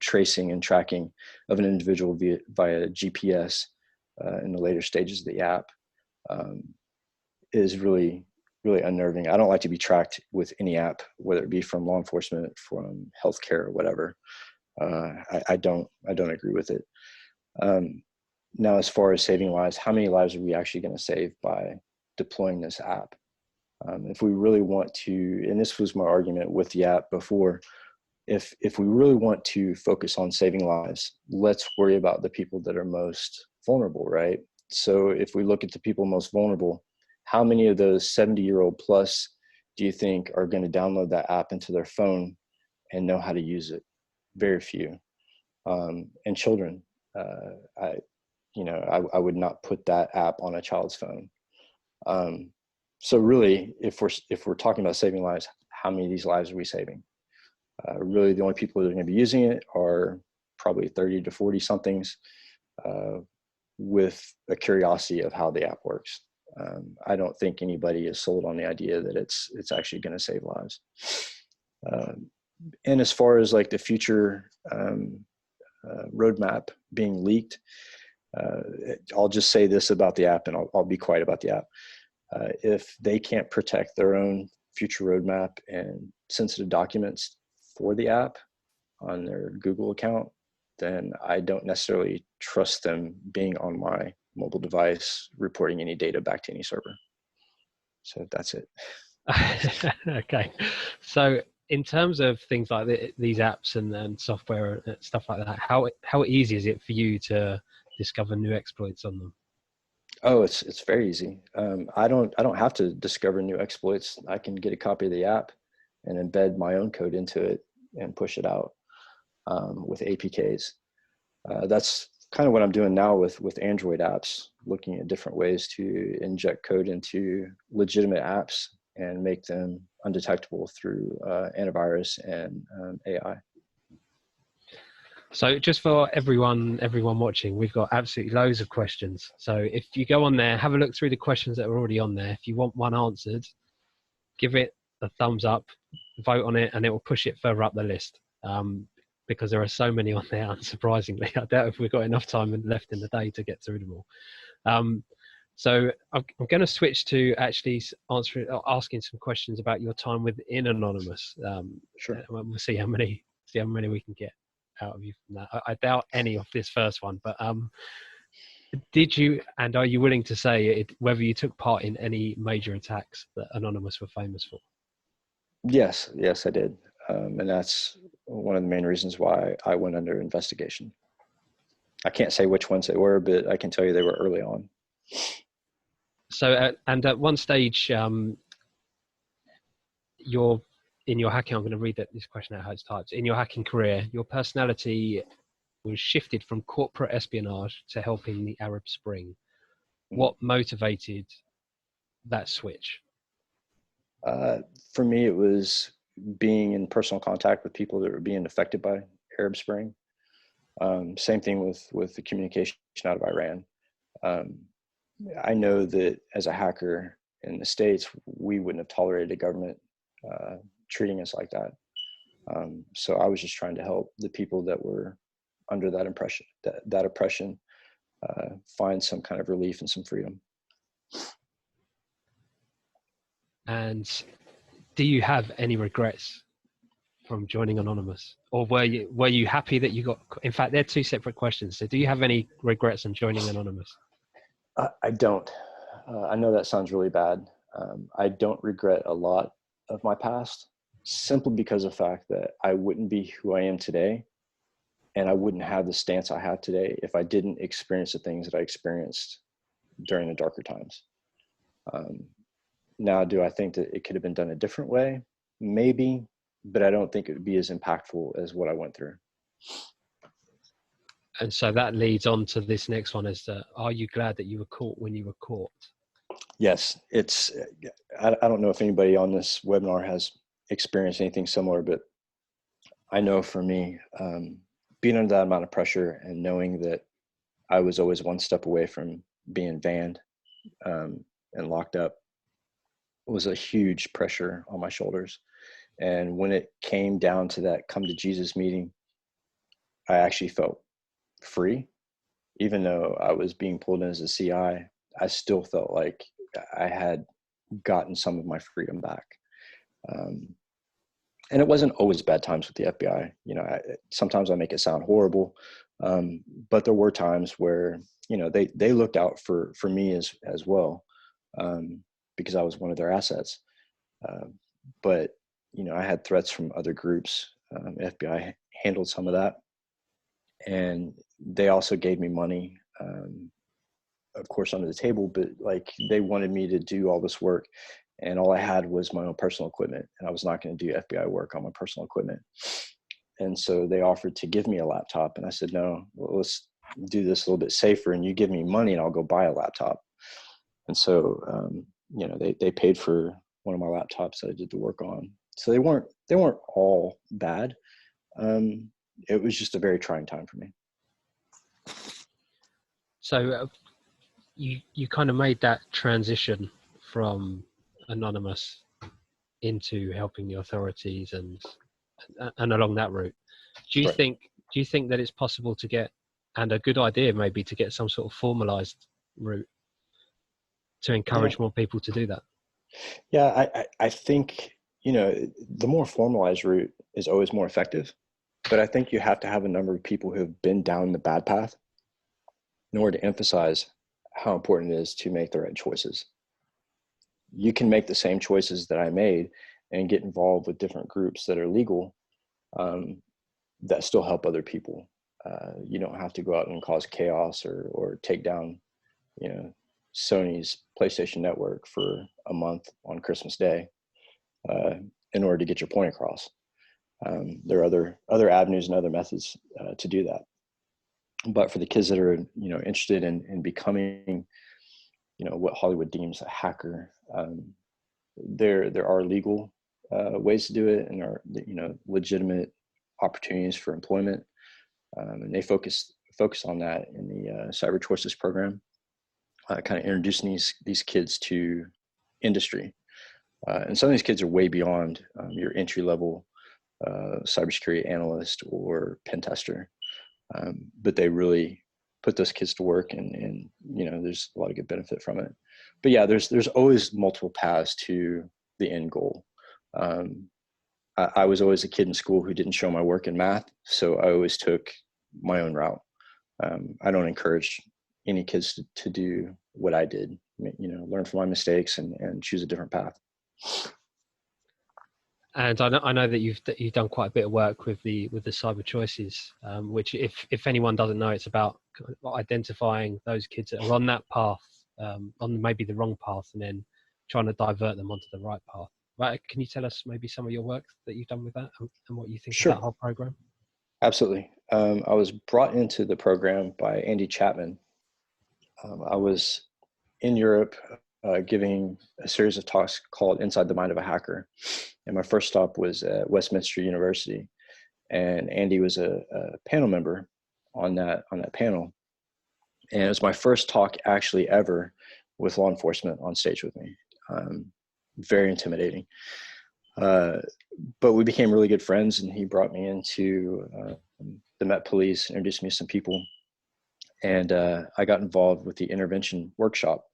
tracing and tracking of an individual via GPS in the later stages of the app is really unnerving. I don't like to be tracked with any app, whether it be from law enforcement, from healthcare, or whatever. I don't agree with it. Now, as far as saving lives, how many lives are we actually going to save by deploying this app? If we really want to, and this was my argument with the app before, if we really want to focus on saving lives, let's worry about the people that are most vulnerable, right? So if we look at the people most vulnerable, how many of those 70-year-old plus do you think are going to download that app into their phone and know how to use it? Very few. And children, I would not put that app on a child's phone. So really, if we're talking about saving lives, how many of these lives are we saving? Really, the only people that are going to be using it are probably 30 to 40 somethings with a curiosity of how the app works. I don't think anybody is sold on the idea that it's actually going to save lives. And as far as like the future roadmap being leaked, I'll just say this about the app, and I'll be quiet about the app. If they can't protect their own future roadmap and sensitive documents for the app on their Google account, then I don't necessarily trust them being on my mobile device reporting any data back to any server. So that's it. Okay. So in terms of things like these apps and software and stuff like that, how easy is it for you to discover new exploits on them? Oh, it's very easy. I don't have to discover new exploits. I can get a copy of the app and embed my own code into it and push it out with APKs. That's kind of what I'm doing now with Android apps, looking at different ways to inject code into legitimate apps and make them undetectable through antivirus and AI. So just for everyone watching, we've got absolutely loads of questions. So if you go on there, have a look through the questions that are already on there. If you want one answered, give it a thumbs up, vote on it, and it will push it further up the list. Because there are so many on there, unsurprisingly. I doubt if we've got enough time left in the day to get through them all. So I'm going to switch to actually asking some questions about your time within Anonymous. Sure. We'll see how many we can get out of you from that. I doubt any of this first one, but did you, and are you willing to say whether you took part in any major attacks that Anonymous were famous for? Yes, I did. And that's one of the main reasons why I went under investigation. I can't say which ones they were, but I can tell you they were early on. So, and at one stage, in your hacking, I'm going to read this question out how it's typed. In your hacking career, your personality was shifted from corporate espionage to helping the Arab Spring. What motivated that switch? For me, it was being in personal contact with people that were being affected by Arab Spring. Same thing with the communication out of Iran. I know that as a hacker in the States, we wouldn't have tolerated a government treating us like that. So I was just trying to help the people that were under that impression, that oppression, find some kind of relief and some freedom. And do you have any regrets from joining Anonymous, or were you happy that you got? In fact, they're two separate questions. So, do you have any regrets on joining Anonymous? I don't. I know that sounds really bad. I don't regret a lot of my past, simply because of the fact that I wouldn't be who I am today, and I wouldn't have the stance I have today if I didn't experience the things that I experienced during the darker times. Now, do I think that it could have been done a different way? Maybe, but I don't think it would be as impactful as what I went through. And so that leads on to this next one: are you glad that you were caught when you were caught? Yes, I don't know if anybody on this webinar has experienced anything similar, but I know for me, being under that amount of pressure and knowing that I was always one step away from being banned and locked up was a huge pressure on my shoulders. And when it came down to that come to Jesus meeting, I actually felt free. Even though I was being pulled in as a CI, I still felt like I had gotten some of my freedom back. And it wasn't always bad times with the FBI. Sometimes I make it sound horrible, but there were times where, they looked out for me as well, because I was one of their assets. But, I had threats from other groups. FBI handled some of that. And they also gave me money, of course, under the table, but like they wanted me to do all this work. And all I had was my own personal equipment, and I was not going to do FBI work on my personal equipment. And so they offered to give me a laptop, and I said, no, well, let's do this a little bit safer, and you give me money and I'll go buy a laptop. And so, they paid for one of my laptops that I did the work on. So they weren't all bad. It was just a very trying time for me. So you kind of made that transition from Anonymous into helping the authorities and along that route. Do you think that it's possible to get, and a good idea maybe, to get some sort of formalized route to encourage more people to do that? Yeah, I think, the more formalized route is always more effective, but I think you have to have a number of people who have been down the bad path in order to emphasize how important it is to make the right choices. You can make the same choices that I made and get involved with different groups that are legal, that still help other people. You don't have to go out and cause chaos or take down, Sony's PlayStation Network for a month on Christmas Day in order to get your point across. There are other avenues and other methods to do that. But for the kids that are, interested in becoming, what Hollywood deems a hacker, there are legal ways to do it, and are, legitimate opportunities for employment. And they focus on that in the Cyber Choices program, kind of introducing these kids to industry. And some of these kids are way beyond your entry level cybersecurity analyst or pen tester. But they really put those kids to work, and there's a lot of good benefit from it. But yeah, there's always multiple paths to the end goal. I was always a kid in school who didn't show my work in math, so I always took my own route. I don't encourage any kids to do what I did. Learn from my mistakes and choose a different path. And I know that you've done quite a bit of work with the Cyber Choices, which if anyone doesn't know, it's about identifying those kids that are on that path, on maybe the wrong path, and then trying to divert them onto the right path. Right? Can you tell us maybe some of your work that you've done with that and what you think Sure. of that whole program? Absolutely. I was brought into the program by Andy Chapman. I was in Europe giving a series of talks called Inside the Mind of a Hacker. And my first stop was at Westminster University. And Andy was a panel member on that panel. And it was my first talk actually ever with law enforcement on stage with me. Very intimidating. But we became really good friends, and he brought me into the Met Police, introduced me to some people, and I got involved with the intervention workshop,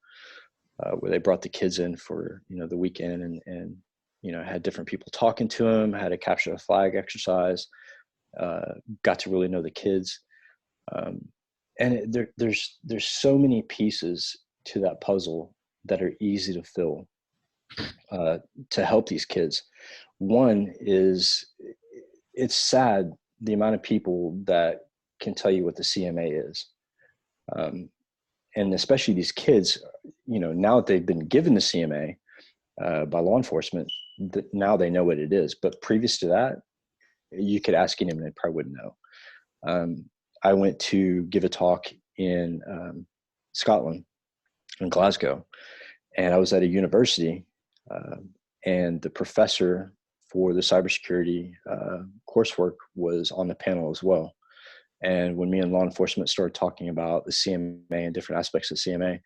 where they brought the kids in for the weekend, and had different people talking to them, had a capture the flag exercise, got to really know the kids, and there's so many pieces to that puzzle that are easy to fill to help these kids. One is, it's sad the amount of people that can tell you what the CMA is. And especially these kids, now that they've been given the CMA by law enforcement, now they know what it is. But previous to that, you could ask anyone, they probably wouldn't know. I went to give a talk in Scotland, in Glasgow, and I was at a university, and the professor for the cybersecurity coursework was on the panel as well. And when me and law enforcement started talking about the CMA and different aspects of CMA,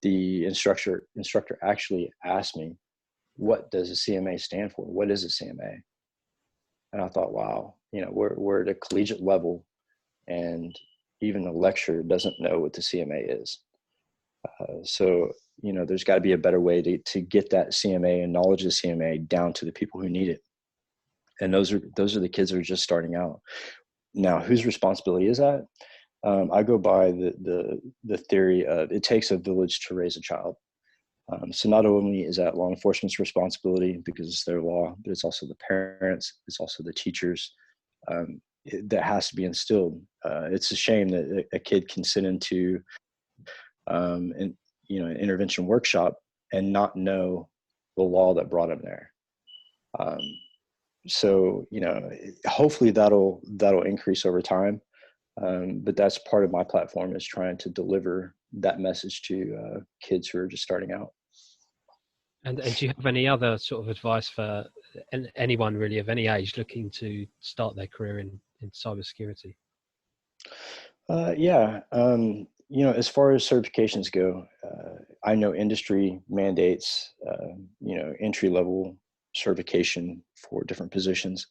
the instructor actually asked me, what does a CMA stand for? What is a CMA? And I thought, wow, we're at a collegiate level, and even the lecturer doesn't know what the CMA is. So there's got to be a better way to get that CMA and knowledge of the CMA down to the people who need it. And those are the kids that are just starting out. Now, whose responsibility is that? I go by the theory of it takes a village to raise a child. So not only is that law enforcement's responsibility because it's their law, but it's also the parents, it's also the teachers. That has to be instilled. It's a shame that a kid can sit into an intervention workshop and not know the law that brought him there. So hopefully that'll increase over time. But that's part of my platform, is trying to deliver that message to kids who are just starting out. And do you have any other sort of advice for anyone really of any age looking to start their career in cybersecurity? Yeah. As far as certifications go, I know industry mandates, entry level certification for different positions.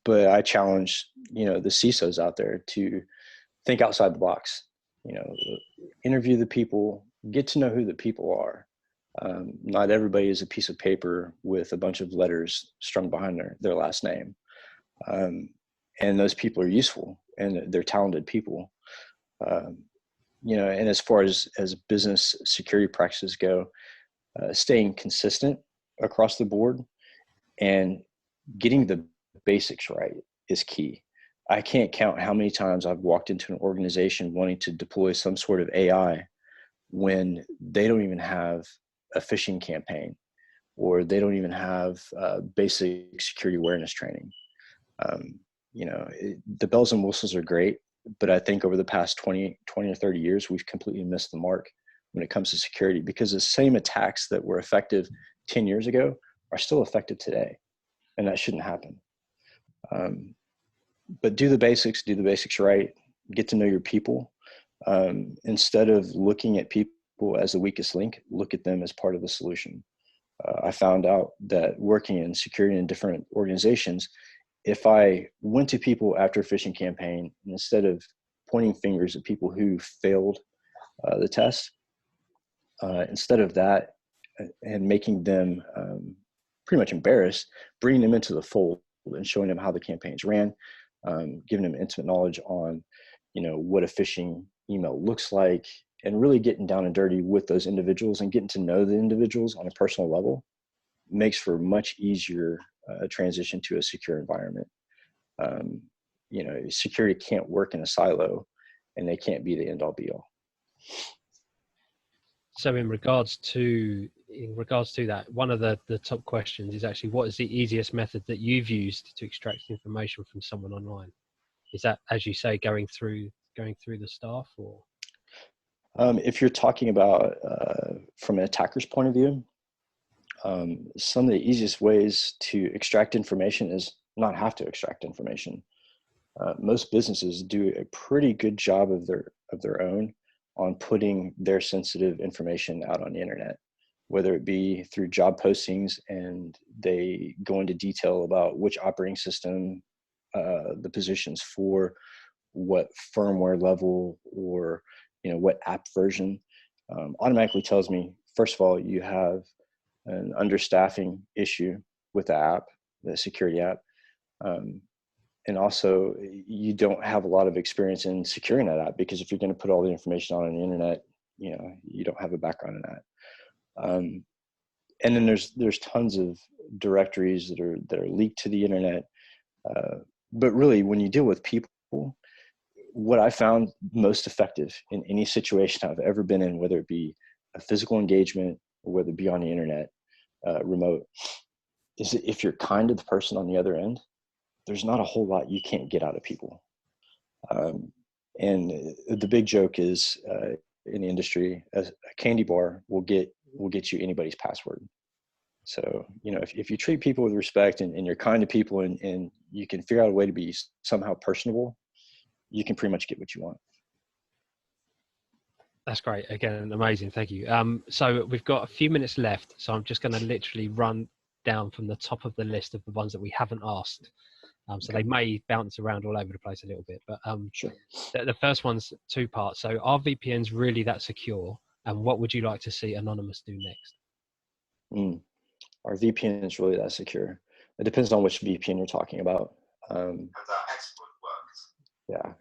But I challenge, the CISOs out there to think outside the box, interview the people, get to know who the people are. Not everybody is a piece of paper with a bunch of letters strung behind their last name. And those people are useful, and they're talented people. And as far as business security practices go, staying consistent across the board and getting the basics right is key. I can't count how many times I've walked into an organization wanting to deploy some sort of AI when they don't even have a phishing campaign, or they don't even have basic security awareness training. The bells and whistles are great, but I think over the past 20 or 30 years, we've completely missed the mark when it comes to security, because the same attacks that were effective 10 years ago are still effective today, and that shouldn't happen. But do the basics right, get to know your people. Instead of looking at people as the weakest link, look at them as part of the solution. I found out that working in security in different organizations, if I went to people after a phishing campaign, instead of pointing fingers at people who failed the test, instead of that, and making them pretty much embarrassed, bringing them into the fold and showing them how the campaigns ran, giving them intimate knowledge on, what a phishing email looks like, and really getting down and dirty with those individuals and getting to know the individuals on a personal level makes for a much easier transition to a secure environment. Security can't work in a silo, and they can't be the end all be all. So in regards to that, one of the top questions is actually, what is the easiest method that you've used to extract information from someone online? Is that, as you say, going through the staff, or? If you're talking about from an attacker's point of view, some of the easiest ways to extract information is not have to extract information. most businesses do a pretty good job of their own on putting their sensitive information out on the internet, whether it be through job postings and they go into detail about which operating system the position's for, what firmware level, or what app version. Automatically tells me, first of all, you have an understaffing issue with the app, the security app. And also, you don't have a lot of experience in securing that app, because if you're going to put all the information on the internet, you don't have a background in that. And then there's tons of directories that are leaked to the internet. But really, when you deal with people, what I found most effective in any situation I've ever been in, whether it be a physical engagement or whether it be on the internet, remote, is that if you're kind to the person on the other end, there's not a whole lot you can't get out of people. And the big joke is in the industry, a candy bar will get you anybody's password. So, if you treat people with respect and you're kind to people and you can figure out a way to be somehow personable, you can pretty much get what you want. That's great. Again, amazing. Thank you. So we've got a few minutes left. So I'm just going to literally run down from the top of the list of the ones that we haven't asked. So they may bounce around all over the place a little bit, but Sure. The first one's two parts. So are VPNs really that secure? And what would you like to see Anonymous do next? Are VPNs really that secure? It depends on which VPN you're talking about. Yeah.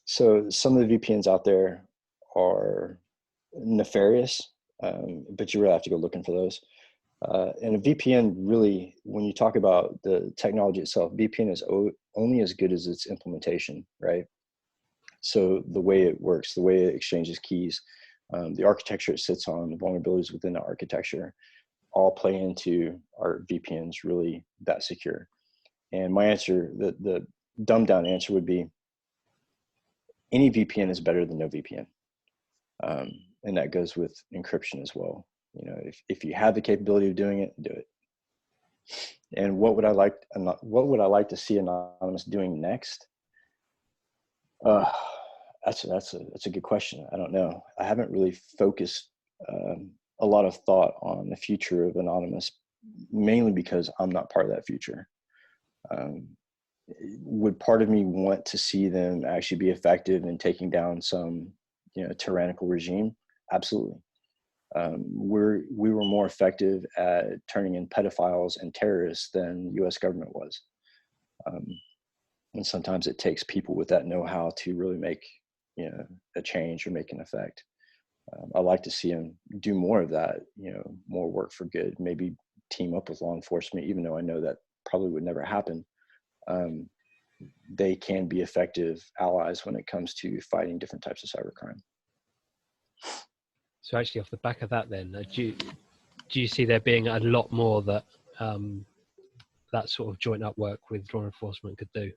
So some of the VPNs out there are nefarious, but you really have to go looking for those. And a VPN, really, when you talk about the technology itself, VPN is only as good as its implementation, right? So the way it works, the way it exchanges keys, the architecture it sits on, the vulnerabilities within the architecture, all play into our VPNs really that secure. And my answer, the dumbed down answer would be, any VPN is better than no VPN. And that goes with encryption as well. If you have the capability of doing it, do it. And what would I like to see Anonymous doing next? That's a good question. I don't know. I haven't really focused a lot of thought on the future of Anonymous, mainly because I'm not part of that future. Would part of me want to see them actually be effective in taking down some, tyrannical regime? Absolutely. We were more effective at turning in pedophiles and terrorists than the U.S. government was. And sometimes it takes people with that know-how to really make, a change or make an effect. I like to see them do more of that, more work for good, maybe team up with law enforcement, even though I know that probably would never happen. They can be effective allies when it comes to fighting different types of cybercrime. So actually, off the back of that, then, do you see there being a lot more that that sort of joint up work with law enforcement could do?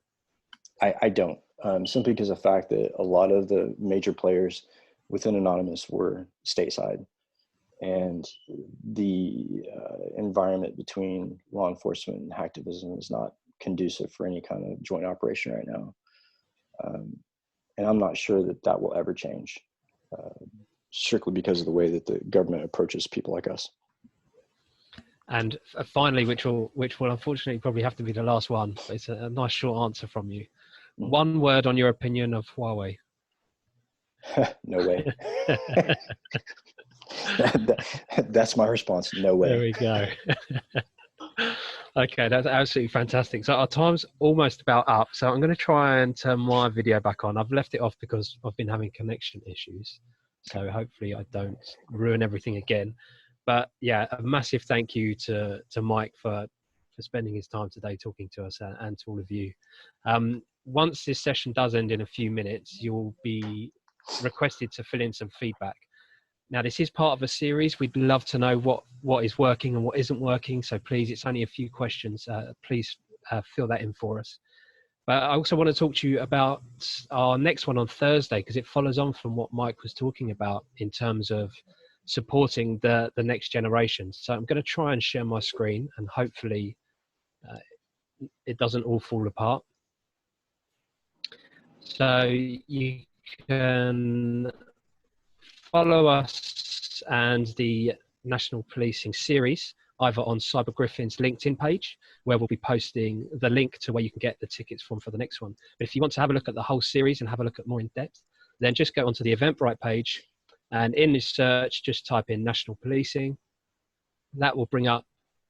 I don't, simply because of the fact that a lot of the major players within Anonymous were stateside, and the environment between law enforcement and hacktivism is not conducive for any kind of joint operation right now. And I'm not sure that will ever change, strictly because of the way that the government approaches people like us. And finally, which will unfortunately probably have to be the last one, but it's a nice short answer from you. Mm-hmm. One word on your opinion of Huawei. No way. That's my response. No way. There we go. Okay, that's absolutely fantastic. So our time's almost about up. So I'm going to try and turn my video back on. I've left it off because I've been having connection issues. So hopefully I don't ruin everything again. But yeah, a massive thank you to Mike for spending his time today talking to us and to all of you. Once this session does end in a few minutes, you'll be requested to fill in some feedback. Now, this is part of a series. We'd love to know what is working and what isn't working. So please, it's only a few questions. Please fill that in for us. But I also want to talk to you about our next one on Thursday, because it follows on from what Mike was talking about in terms of supporting the next generation. So I'm going to try and share my screen, and hopefully it doesn't all fall apart. So you can follow us and the National Policing series either on Cyber Griffin's LinkedIn page, where we'll be posting the link to where you can get the tickets from for the next one. But if you want to have a look at the whole series and have a look at more in depth, then just go onto the Eventbrite page, and in this search, just type in National Policing. That will bring up,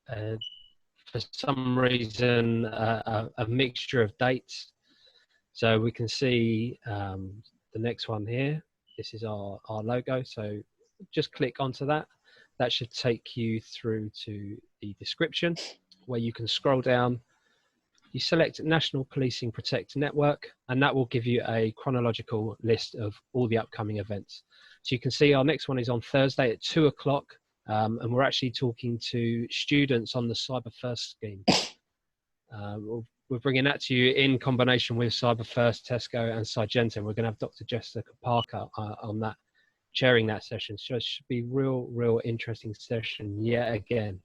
for some reason, a mixture of dates. So we can see the next one here. This is our logo. So just click onto that. That should take you through to the description, where you can scroll down. You select National Policing Protect Network, and that will give you a chronological list of all the upcoming events. So you can see our next one is on Thursday at 2 o'clock, and we're actually talking to students on the Cyber First scheme. We're bringing that to you in combination with Cyber First, Tesco, and Sygenta. We're going to have Dr. Jessica Parker on that, chairing that session. So it should be real interesting session yet again.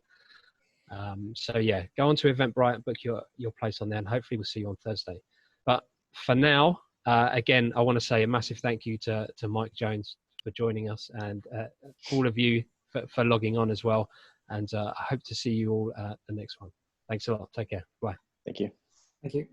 So yeah, go on to Eventbrite, book your place on there, and hopefully we'll see you on Thursday. But for now, again, I want to say a massive thank you to Mike Jones for joining us, and all of you for logging on as well. And I hope to see you all at the next one. Thanks a lot. Take care. Bye. Thank you. Thank you.